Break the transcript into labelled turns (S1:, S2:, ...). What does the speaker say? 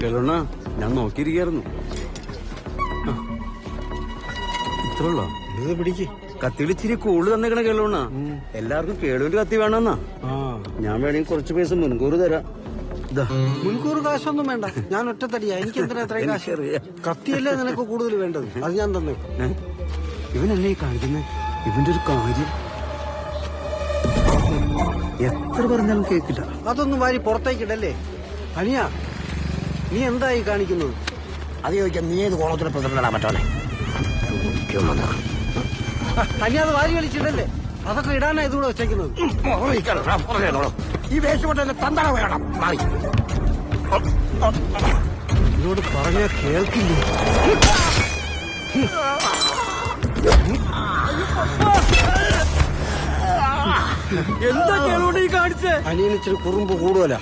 S1: കേളോണ ഞാൻ നോക്കിയിരിക്കായിരുന്നു. ഇത്രയുള്ളോ?
S2: ഇത് പിടിക്ക്.
S1: കത്തിയിലിച്ചിരി കൂടുതൽ തന്നേക്കണ കേളോണ. എല്ലാവർക്കും കേളുവിന്റെ കത്തി വേണമെന്നാ. ഞാൻ വേണമെങ്കിൽ കുറച്ച് പൈസ മുൻകൂർ തരാം.
S2: മുൻകൂർ കാശൊന്നും വേണ്ട, ഞാൻ ഒറ്റത്തടിയാ. എനിക്ക് എന്തിനാ എത്രയും കാശ്? കത്തിയല്ലേ നിനക്ക് കൂടുതൽ വേണ്ടത്, അത് ഞാൻ തന്നെ.
S1: ഇവനല്ലേ ഈ കാണിക്കുന്നത്? ഇവന്റെ ഒരു കാര്യം എത്ര പറഞ്ഞാലും കേൾക്കില്ല.
S2: അതൊന്നും വാരി പുറത്തേക്കിടല്ലേ. അനിയാ, നീ എന്തായി കാണിക്കുന്നത്?
S3: അത് ചോദിക്കാൻ നീ ഏത് കോളത്തിലെ പ്രസിഡന്റാ പറ്റോനെ?
S2: അനിയ, അത് വാരി വലിച്ചിടല്ലേ. അതൊക്കെ ഇടാനാ ഇതുകൂടെ വെച്ചേക്കുന്നത്.
S3: ഈ വേഷപ്പെട്ട തന്തട വേണം.
S2: എന്നോട് പറഞ്ഞാ കേൾക്കില്ലേ?
S1: എന്താ കേളോണ്ട് ഈ കാണിച്ചേ?
S2: അനിയന് ഇച്ചിരി കുറുമ്പ് കൂടുതലാ.